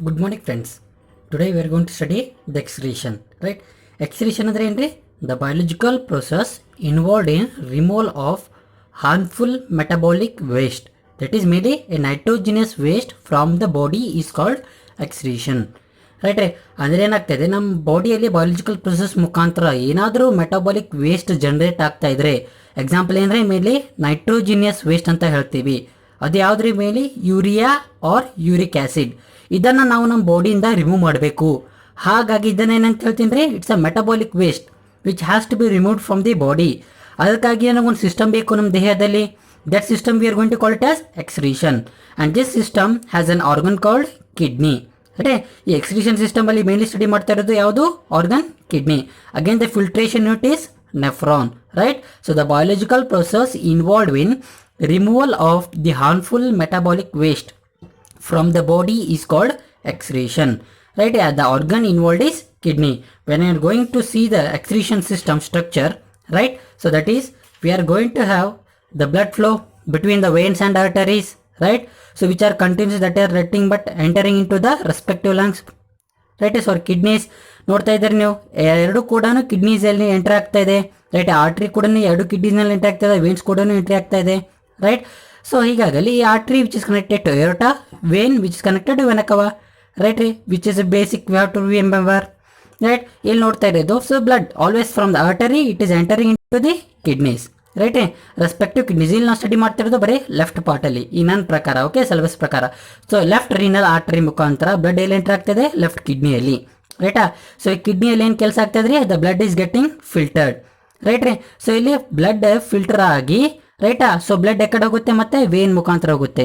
Good morning, friends. Today we are going to study the excretion, right? Excretion andre ಏನ್ರಿ? The biological process involved in removal of harmful metabolic waste. That is mainly a nitrogenous waste from the body is called excretion. Right ರೀ, ಅಂದರೆ ಏನಾಗ್ತಾಯಿದೆ, ನಮ್ಮ ಬಾಡಿಯಲ್ಲಿ biological process ಮುಖಾಂತರ ಏನಾದರೂ metabolic waste generate ಆಗ್ತಾ ಇದ್ರೆ, example ಏನಂದರೆ ಮೇಲೆ ನೈಟ್ರೋಜಿನಿಯಸ್ ವೇಸ್ಟ್ ಅಂತ ಹೇಳ್ತೀವಿ. ಅದು ಯಾವುದ್ರ ಮೇಲೆ ಯೂರಿಯಾ ಆರ್ ಯೂರಿಕ್ ಆ್ಯಸಿಡ್, ಇದನ್ನು ನಾವು ನಮ್ಮ ಬಾಡಿಯಿಂದ ರಿಮೂವ್ ಮಾಡಬೇಕು. ಹಾಗಾಗಿ ಇದನ್ನು ಏನಂತ ಹೇಳ್ತೀನಿ ರೀ, it's a metabolic waste which has to be removed from the body. ಅದಕ್ಕಾಗಿ ನಮಗೊಂದು ಸಿಸ್ಟಮ್ ಬೇಕು ನಮ್ಮ ದೇಹದಲ್ಲಿ. That system we are going to call it as excretion, and this system has an organ called kidney. ಅದೇ ಈ excretion ಸಿಸ್ಟಮಲ್ಲಿ mainly study ಮಾಡ್ತಾ ಇರೋದು ಯಾವುದು? Organ kidney. Again the filtration unit is nephron, right? So the biological process involved in removal of the harmful metabolic waste from the body is called excretion, right? The organ involved is kidney. When you are going to see the excretion system structure, right? So that is, we are going to have the blood flow between the veins and arteries, right? So which are continuous, that are nothing but entering into the respective lungs, right? So kidneys ನೋಡ್ತಾ ಇದ್ದಾರೆ ನೀವು, ಎರಡು ಕೂಡ kidneys ಅಲ್ಲಿ enter ಆಗ್ತಾ ಇದೆ, right? Artery ಕೂಡ ಎರಡು ಕಿಡ್ನೀಸ್ ನಲ್ಲಿ ಎಂಟರ್ ಆಗ್ತಾ ಇದೆ, ವೇನ್ಸ್ ಕೂಡ ಎಂಟ್ರಿ ಆಗ್ತಾ ಇದೆ, ರೈಟ್? ಸೊ ಹೀಗಾಗಿ ಈ artery which is connected to aorta, vein which is connected to vena cava, right ರೀ? Which is basic we have to remember, right? ಇಲ್ಲಿ ನೋಡ್ತಾ ಇರೋದು, so blood always from the artery it is entering in to the kidneys, right ರೀ? Respective kidneys. ಇಲ್ಲಿ ನಾವು study ಮಾಡ್ತಾ ಇರೋದು ಬರೀ ಲೆಫ್ಟ್ ಪಾರ್ಟಲ್ಲಿ, ಈ ನನ್ನ ಪ್ರಕಾರ, ಓಕೆ, ಸಿಲೆಬಸ್ ಪ್ರಕಾರ. ಸೊ ಲೆಫ್ಟ್ ರೀನಲ್ ಆರ್ಟರಿ ಮುಖಾಂತರ ಬ್ಲಡ್ ಎಲ್ಲಿ ಎಂಟರ್ ಆಗ್ತದೆ? ಲೆಫ್ಟ್ ಕಿಡ್ನಿಯಲ್ಲಿ, ರೈಟಾ? ಸೊ ಈ ಕಿಡ್ನಿಯಲ್ಲಿ ಏನು ಕೆಲಸ ಆಗ್ತದೆ ರೀ? The blood is getting filtered, right ರೀ? ಸೊ ಇಲ್ಲಿ ಬ್ಲಡ್ ಫಿಲ್ಟರ್ ಆಗಿ, ರೈಟಾ? ಸೊ ಬ್ಲಡ್ ಎಕಡೆ ಹೋಗುತ್ತೆ? ಮತ್ತೆ ವೇನ್ ಮುಖಾಂತರ ಹೋಗುತ್ತೆ,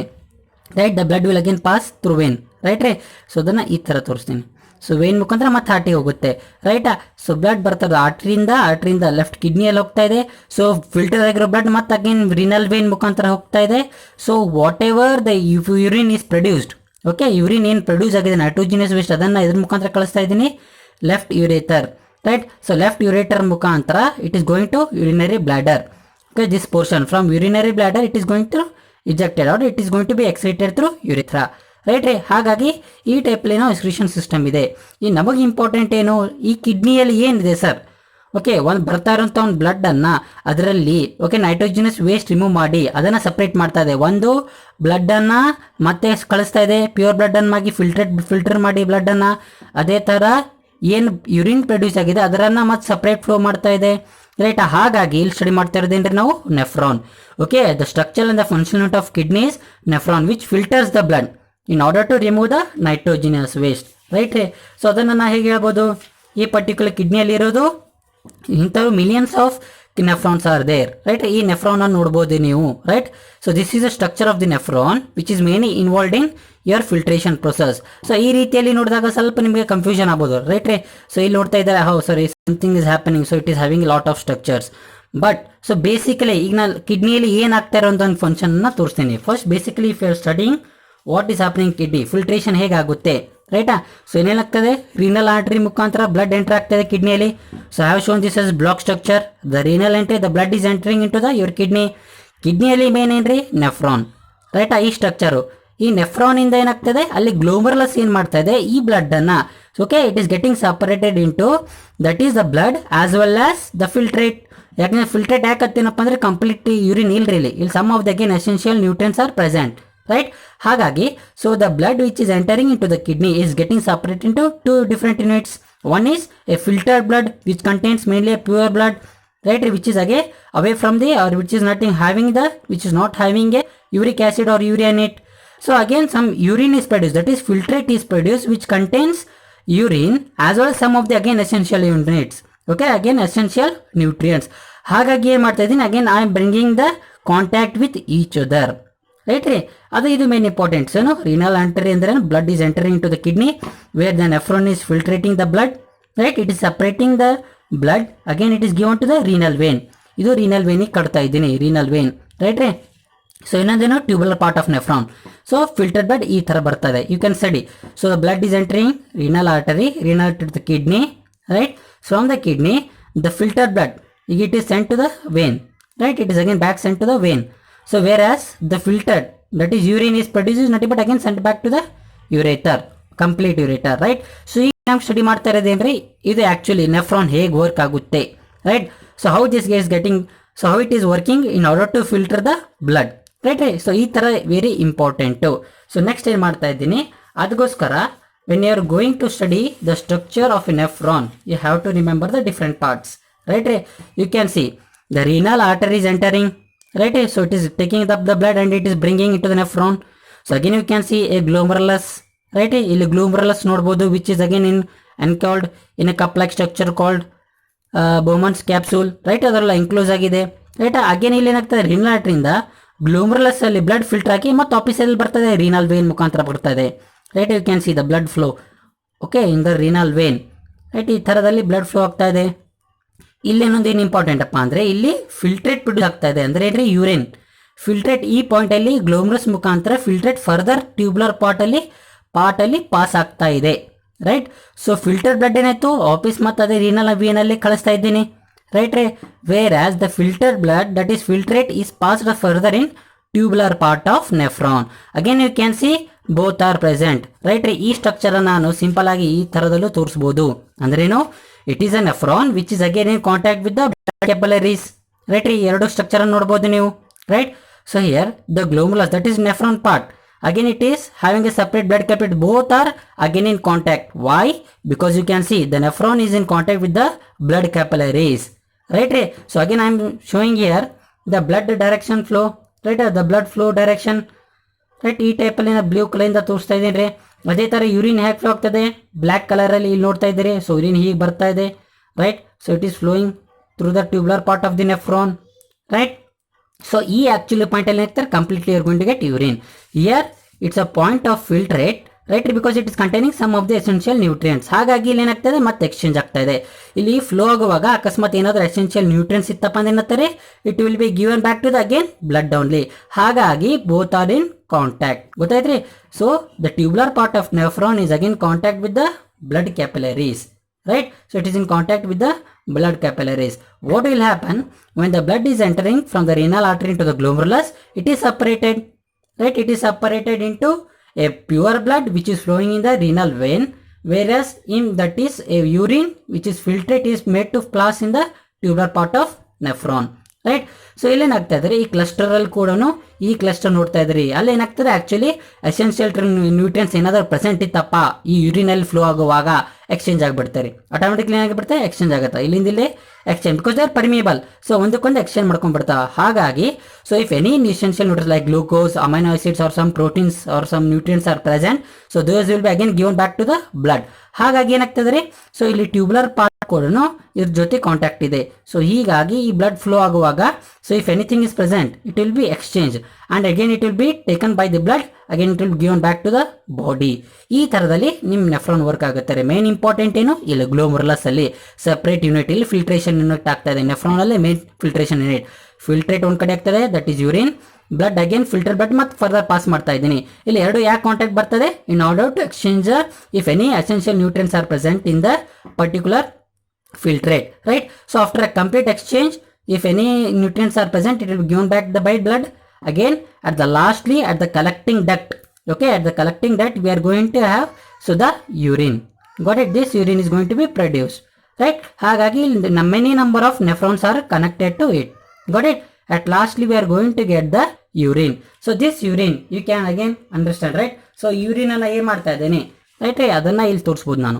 right? The blood will again pass through vein, right ರೀ? ಸೊ ಅದನ್ನು ಈ ಥರ ತೋರಿಸ್ತೀನಿ. ಸೊ ವೇನ್ ಮುಖಾಂತರ ಮತ್ತೆ ಹಾರ್ಟಿಗೆ ಹೋಗುತ್ತೆ, ರೈಟಾ? ಸೊ ಬ್ಲಡ್ ಬರ್ತದೆ ಆರ್ಟ್ರಿಯಿಂದ ಲೆಫ್ಟ್ ಕಿಡ್ನಿಯಲ್ಲಿ ಹೋಗ್ತಾ ಇದೆ. ಸೊ ಫಿಲ್ಟರ್ ಆಗಿರೋ ಬ್ಲಡ್ ಮತ್ತೆ ಅಗೇನ್ ರಿನಲ್ ವೇನ್ ಮುಖಾಂತರ ಹೋಗ್ತಾ ಇದೆ. So whatever the urine is produced, okay, urine ಏನು ಪ್ರೊಡ್ಯೂಸ್ ಆಗಿದೆ ನೈಟ್ರೋಜಿನಿಯಸ್ ವೇಸ್ಟ್, ಅದನ್ನು ಇದ್ರ ಮುಖಾಂತರ ಕಳಿಸ್ತಾ ಇದ್ದೀನಿ left ureter, right? So left ureter ಮುಖಾಂತರ it is going to urinary bladder. Okay, this portion from urinary bladder it is going to ejected or it is going to be excreted through urethra, right ರೀ? ಹಾಗಾಗಿ ಈ ಟೈಪಲ್ಲಿ ನಾವು excretion system ಇದೆ. ಈ ನಮಗೆ important ಏನು, ಈ ಕಿಡ್ನಿಯಲ್ಲಿ ಏನಿದೆ ಸರ್? ಓಕೆ, ಒಂದು ಬರ್ತಾ ಇರೋಂಥ ಒಂದು ಬ್ಲಡ್ಡನ್ನು ಅದರಲ್ಲಿ, ಓಕೆ, ನೈಟ್ರೋಜಿನಸ್ ವೇಸ್ಟ್ ರಿಮೂವ್ ಮಾಡಿ ಅದನ್ನು ಸಪ್ರೇಟ್ ಮಾಡ್ತಾ ಇದೆ. ಒಂದು ಬ್ಲಡ್ಡನ್ನು ಮತ್ತೆ ಕಳಿಸ್ತಾ ಇದೆ, ಪ್ಯೂರ್ ಬ್ಲಡ್ಡನ್ನು ಆಗಿ ಫಿಲ್ಟರ್ ಮಾಡಿ ಬ್ಲಡ್ಡನ್ನು. ಅದೇ ಥರ ಏನು ಯೂರಿನ್ ಪ್ರೊಡ್ಯೂಸ್ ಆಗಿದೆ ಅದರನ್ನು ಮತ್ತೆ ಸಪ್ರೇಟ್ ಫ್ಲೋ ಮಾಡ್ತಾ ಇದೆ, ರೈಟ್? ಹಾಗಾಗಿ ಇಲ್ಲಿ ಸ್ಟಡಿ ಮಾಡ್ತಾ ಇರೋದೇನ್ರಿ ನಾವು? Nephron. Okay, the structure and the function of kidneys nephron which filters the blood in order to remove the nitrogenous waste, right ರೀ? ಸೊ ಅದನ್ನು ನಾ ಹೇಗೆ ಹೇಳ್ಬೋದು, ಈ ಪರ್ಟಿಕ್ಯುಲರ್ ಕಿಡ್ನಿಯಲ್ಲಿ ಇರೋದು ಇಂಥವು millions of nephrons are there, right? ಈ ನೆಫ್ರಾನ್ ಅನ್ನು ನೋಡ್ಬೋದು ನೀವು, right? So this is a structure of the nephron which is mainly involved in your filtration process. So ಈ ರೀತಿಯಲ್ಲಿ ನೋಡಿದಾಗ ಸ್ವಲ್ಪ ನಿಮಗೆ ಕನ್ಫ್ಯೂಷನ್ ಆಗ್ಬೋದು, ರೈಟ್ ರೀ? ಸೊ ಇಲ್ಲಿ ನೋಡ್ತಾ ಇದ್ದಾರೆ, ಹೌ ಸರಿ, something is happening, so it is having lot of structures. But so basically ಈಗ ನಾನು ಕಿಡ್ನಿಯಲ್ಲಿ ಏನಾಗ್ತಾ ಇರೋಂಥ ಒಂದು ಫಂಕ್ಷನ್ನ ತೋರಿಸ್ತೀನಿ. First basically if you are studying what is happening kidney, filtration ಹೇಗಾಗುತ್ತೆ, ರೈಟಾ? ಸೊ ಏನೇನಾಗ್ತದೆ? ರೀನಲ್ ಆರ್ಟರಿ ಮುಖಾಂತರ ಬ್ಲಡ್ ಎಂಟರ್ ಆಗ್ತದೆ ಕಿಡ್ನಿಯಲ್ಲಿ. So have shown this as block structure, the renal entry, the blood is entering in to the your kidney. ಕಿಡ್ನಿಯಲ್ಲಿ main ಏನ್ರಿ? Nephron, ರೈಟಾ? ಈ ಸ್ಟ್ರಕ್ಚರು, ಈ ನೆಫ್ರಾನಿಂದ ಏನಾಗ್ತದೆ, ಅಲ್ಲಿ ಗ್ಲೋಮರ್ಲಸ್ ಏನು ಮಾಡ್ತಾ ಇದೆ, ಈ ಬ್ಲಡ್ಡನ್ನು, okay, it is getting separated in to that is the blood as well as the filtrate. ಯಾಕಂದ್ರೆ ಫಿಲ್ಟ್ರೇಟ್ ಯಾಕತ್ತೇನಪ್ಪ ಅಂದರೆ ಕಂಪ್ಲೀಟ್ ಯೂರಿನ್ ಇಲ್ರಿ, ಇಲ್ಲಿ some of the again essential nutrients are present, right? ಹಾಗಾಗಿ so the blood which is entering in to the kidney is getting separate in to two different units. One is a filtered blood which contains mainly a pure blood, right? Which is again away from the, or which is not having the, which is not having a uric acid or urea in it. So again some urine is produced, that is filtrate is produced which contains urine as well as some of the again essential units, okay, again essential nutrients. ಹಾಗಾಗಿ ಏನು ಮಾಡ್ತಾ ಇದ್ದೀನಿ, again I am bringing the contact with each other, right ರೀ? ಅದು ಇದು main importants ಏನು, renal artery ಅಂದ್ರೆ blood is entering to the kidney where the nephron is filtrating the blood, right? It is separating the blood, again it is given to the renal vein. ಇದು renal ವೇನಿಗೆ ಕಟ್ತಾ ಇದ್ದೀನಿ, renal vein, right ರೀ? So ಇನ್ನೊಂದೇನು tubular part of nephron. So filter blood ಈ ಥರ ಬರ್ತದೆ, you can study. So the blood is entering renal artery, renal to the kidney, right? From the kidney the filter blood it is sent to the vein, right? It is again back sent to the vein. So whereas the filtered, that is urine is produced, is nothing but again sent back to the ureter, complete ureter, right. So ಈಗ ನಾವು study ಮಾಡ್ತಾ ಇರೋದೇನ್ರಿ, ಇದು actually nephron ಹೇಗೆ work ಆಗುತ್ತೆ, right. So how this is getting, so how it is working in order to filter the blood, right. So ಈ ತರ very important. So next ಏನು ಮಾಡ್ತಾ ಇದ್ದೀನಿ, ಅದಕ್ಕೋಸ್ಕರ when you are going to study the structure of a nephron, you have to remember the different parts, right. You can see the renal artery is entering, right. So it is taking up the blood and it is bringing it to the nephron. So again you can see a glomerulus, right. ಇಲ್ಲಿ glomerulus ನೋಡಬಹುದು, which is again enclosed in a cup like structure called Bowman's capsule, right. ಅದೆಲ್ಲ enclose ಆಗಿದೆ, right. again ಇಲ್ಲಿ ಏನಾಗ್ತದೆ, renal artery ಇಂದ glomerulus ಅಲ್ಲಿ blood filter ಆಗಿ ಮತ್ತೆ ವಾಪಸ್ ಎಲ್ಲಿ ಬರ್ತದೆ, renal vein ಮುಖಾಂತರ ಬರ್ತದೆ, right. You can see the blood flow, okay, in the renal vein, right. ಈ ಥರದಲ್ಲಿ ಬ್ಲಡ್ ಫ್ಲೋ ಆಗ್ತಾ ಇದೆ. ಇಲ್ಲಿ ಇನ್ನೊಂದು ಏನು ಇಂಪಾರ್ಟೆಂಟ್ ಅಪ್ಪ ಅಂದರೆ, ಇಲ್ಲಿ ಫಿಲ್ಟ್ರೇಟ್ ಪ್ರೊಡ್ಯೂಸ್ ಆಗ್ತಾ ಇದೆ, ಅಂದರೆ ಏನ್ರಿ, ಯೂರಿನ್ ಫಿಲ್ಟ್ರೇಟ್ ಈ ಪಾಯಿಂಟಲ್ಲಿ ಗ್ಲೋಮರಸ್ ಮುಖಾಂತರ ಫಿಲ್ಟ್ರೇಟ್ ಫರ್ದರ್ ಟ್ಯೂಬ್ಯುಲರ್ ಪಾರ್ಟಲ್ಲಿ ಪಾಸ್ ಆಗ್ತಾ ಇದೆ, ರೈಟ್. ಸೊ ಫಿಲ್ಟರ್ ಬ್ಲಡ್ ಏನಾಯ್ತು ವಾಪಸ್ ಮತ್ತೆ ಅದೇ ರೀನಲ್ ವೇನಲ್ಲಿ ಕಳಿಸ್ತಾ ಇದ್ದೀನಿ, right. Whereas the filter blood that is filtrate is passed further in tubular part of nephron. Again you can see both are present, right. ಈ ಸ್ಟ್ರಕ್ಚರ್ ನಾನು simple ಆಗಿ ಈ ಥರದಲ್ಲೂ ತೋರಿಸ್ಬೋದು. ಅಂದ್ರೇನು, it is a nephron which is again in contact with the capillaries, right. ಈ ಎರಡು structure ಅನ್ನು ನೋಡ್ಬೋದು ನೀವು, right. So here the glomerulus that is nephron part, again it is having a separate blood capillary, both are again in contact. Why? Because you can see the nephron is in contact with the blood capillaries, right. So again I am showing here the blood direction flow, right. The blood flow direction, right. ಈ type ಅಲ್ಲಿ blue colour ಇಂದ ತೋರಿಸ್ತಾ ಇದ್ದೀನಿ ರೀ. ಅದೇ ತರ urine ಹೇಗೆ flow ಆಗ್ತದೆ, ಬ್ಲ್ಯಾಕ್ ಕಲರ್ ಅಲ್ಲಿ ಇಲ್ಲಿ ನೋಡ್ತಾ ಇದ್ದೀರಿ. ಸೊ ಯೂರಿನ್ ಹೀಗೆ ಬರ್ತಾ ಇದೆ, right. So it is flowing through the tubular part of the nephron, right. So ಈ ಆಕ್ಚುಲಿ ಪಾಯಿಂಟ್ ಅಲ್ಲಿ ಏನಾಗ್ತಾರೆ, completely you are going to get urine. Here it's a point of filtrate, right. Because it is containing some of the essential nutrients. ಹಾಗಾಗಿ ಇಲ್ಲಿ ಏನಾಗ್ತದೆ, ಮತ್ತೆ exchange ಆಗ್ತಾ ಇದೆ. ಇಲ್ಲಿ ಫ್ಲೋ ಆಗುವಾಗ ಅಕಸ್ಮಾತ್ ಏನಾದರೂ ಎಸೆನ್ಷಿಯಲ್ ನ್ಯೂಟ್ರಿಯೆಂಟ್ಸ್ ಇತ್ತಪ್ಪ ಅಂದ್ರೆ ಏನಂತಾರೆ, it will be given back to the again blood only. ಹಾಗಾಗಿ ಬೋತ್ ಆರ್ ಇನ್ ಕಾಂಟ್ಯಾಕ್ಟ್, ಗೊತ್ತಾಯ್ತ್ರಿ. So the tubular part of nephron is again contact with the blood capillaries, right. So it is in contact with the blood capillaries. What will happen when the blood is entering from the renal artery into the glomerulus, it is separated, right. It is separated into a pure blood which is flowing in the renal vein, whereas in that is a urine which is filtrate is made to pass in the tubular part of nephron, right. So ಇಲ್ಲೇನಾಗ್ತಾ ಇದ್ರಿ, ಈ cluster ಅಲ್ಲಿ ಕೂಡ ಈ cluster ನೋಡ್ತಾ ಇದ್ರಿ, ಅಲ್ಲಿ ಏನಾಗ್ತದೆ ಆಕ್ಚುಲಿ ಎಸೆನ್ಷಿಯಲ್ ನ್ಯೂಟ್ರಿಯೆಂಟ್ಸ್ ಏನಾದರೂ ಪ್ರೆಸೆಂಟ್ ಇತ್ತಪ್ಪ ಈ ಯೂರಿನಲ್ಲಿ ಫ್ಲೋ ಆಗುವಾಗ ಎಕ್ಸ್ಚೇಂಜ್ ಆಗಿಬಿಡ್ತಾರೆ, ಆಟೋಮೆಟಿಕ್ಲಿ ಏನಾಗಿಬಿಡುತ್ತೆ, ಎಕ್ಸ್ಚೇಂಜ್ ಆಗುತ್ತೆ. ಇಲ್ಲಿಂದ ಇಲ್ಲಿ exchange, because they are permeable. So ಒಂದಕ್ಕೊಂದು ಎಕ್ಸ್ಚೇಂಜ್ ಮಾಡ್ಕೊಂಡ್ಬಿಡ್ತಾವೆ. ಹಾಗಾಗಿ so if any essential nutrients like glucose, amino acids or some proteins or some nutrients are present, so those will be again given back to the blood. ಹಾಗಾಗಿ ಏನಾಗ್ತದೆ ರೀ, so ಇಲ್ಲಿ tubular part ಕೂಡ ಇದ್ರ ಜೊತೆ contact ಇದೆ. So ಹೀಗಾಗಿ ಈ ಬ್ಲಡ್ ಫ್ಲೋ ಆಗುವಾಗ, so if anything is present it will be exchange and again it will be taken by the blood, again it will given back to the body. ಈ ತರದಲ್ಲಿ ನಿಮ್ಮ ನೆಫ್ರಾನ್ ವರ್ಕ್ ಆಗುತ್ತೆ. Main important ಏನು, ಇಲ್ಲಿ glomerulus ಅಲ್ಲಿ separate unit, ಇಲ್ಲಿ filtration unit ಆಗ್ತಾ ಇದೆ. ನೆಫ್ರಾನ್ ಅಲ್ಲಿ ಮೇನ್ ಫಿಲ್ಟ್ರೇಷನ್ ಯೂನಿಟ್, ಫಿಲ್ಟ್ರೇಟ್ ಒಂದ್ ಕಡೆ ಆಗ್ತದೆ, that is urine, blood again filter blood ಮತ್ತೆ ಫರ್ದರ್ ಪಾಸ್ ಮಾಡ್ತಾ ಇದ್ದೀನಿ. ಇಲ್ಲಿ ಎರಡು ಯಾಕೆ ಕಾಂಟ್ಯಾಕ್ಟ್ ಬರ್ತದೆ, in order to exchange if any essential nutrients are present in the particular filtrate, right. So after a complete exchange, if any nutrients are present, it will be given back the by blood. Again at the lastly at the collecting duct, okay, at the collecting duct we are going to have so the urine, got it. This urine is going to be produced, right. ಹಾಗಾಗಿ many number of nephrons are connected to it, got it. At lastly we are going to get the urine. So this urine you can again understand, right. So urine ಅನ್ನ ಏನು ಮಾಡ್ತಾ ಇದ್ದೇನೆ, right. ಅದನ್ನ ಇಲ್ಲಿ ತೋರಿಸ್ಬೋದು ನಾನು.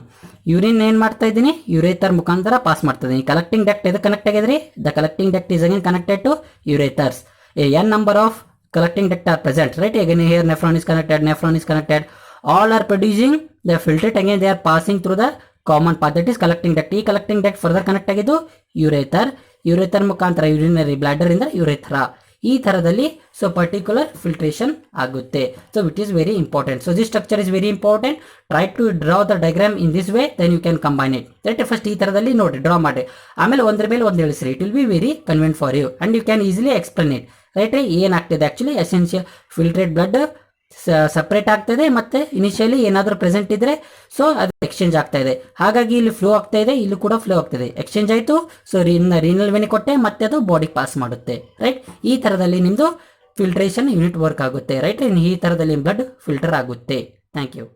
Urine ಏನು ಮಾಡ್ತಾ ಇದ್ದೀನಿ, ಯುರೇಥರ್ ಮುಖಾಂತರ ಪಾಸ್ ಮಾಡ್ತಾ ಇದ್ದೀನಿ. ಕಲೆಕ್ಟಿಂಗ್ ಡಕ್ಟ್ ಇದು ಕನೆಕ್ಟ್ ಆಗಿದ್ರಿ, the collecting duct is again connected to ureters. N number of collecting duct are present, right. Again here nephron is connected, all are producing the filtrate, again they are passing through the common path, that is collecting duct. ಈ collecting duct further connect ಆಗಿದ್ದು ureter ಮುಖಾಂತರ urinary bladder ಇಂದ urethra. ಈ ತರದಲ್ಲಿ so particular filtration ಆಗುತ್ತೆ. So it is very important. So this structure is very important. Try to draw the diagram in this way, then you can combine it, right. First ಈ ತರದಲ್ಲಿ ನೋಡಿ draw ಮಾಡಿ, ಆಮೇಲೆ ಒಂದ್ರ ಮೇಲೆ ಒಂದು ಹೇಳಿಸ್ರಿ. It will be very convenient for you and you can easily explain it, right. ಏನಾಗ್ತಿದೆ actually essential filtrate blood separate ಆಗ್ತಾ ಇದೆ, ಮತ್ತೆ ಇನಿಷಿಯಲಿ ಏನಾದರೂ ಪ್ರೆಸೆಂಟ್ ಇದ್ರೆ ಸೊ ಅದು ಎಕ್ಸ್ಚೇಂಜ್ ಆಗ್ತಾ ಇದೆ. ಹಾಗಾಗಿ ಇಲ್ಲಿ ಫ್ಲೋ ಆಗ್ತಾ ಇದೆ, ಇಲ್ಲಿ ಕೂಡ ಫ್ಲೋ ಆಗ್ತಿದೆ, ಎಕ್ಸ್ಚೇಂಜ್ ಆಯಿತು. ಸೊ ರೀನಲ್ ವೆನಿ ಕೊಟ್ಟೆ, ಮತ್ತೆ ಅದು ಬಾಡಿಗೆ ಪಾಸ್ ಮಾಡುತ್ತೆ, ರೈಟ್. ಈ ಥರದಲ್ಲಿ ನಿಮ್ಮದು ಫಿಲ್ಟ್ರೇಷನ್ ಯೂನಿಟ್ ವರ್ಕ್ ಆಗುತ್ತೆ, ರೈಟ್. ಈ ಥರದಲ್ಲಿ ಬ್ಲಡ್ ಫಿಲ್ಟರ್ ಆಗುತ್ತೆ. Thank you.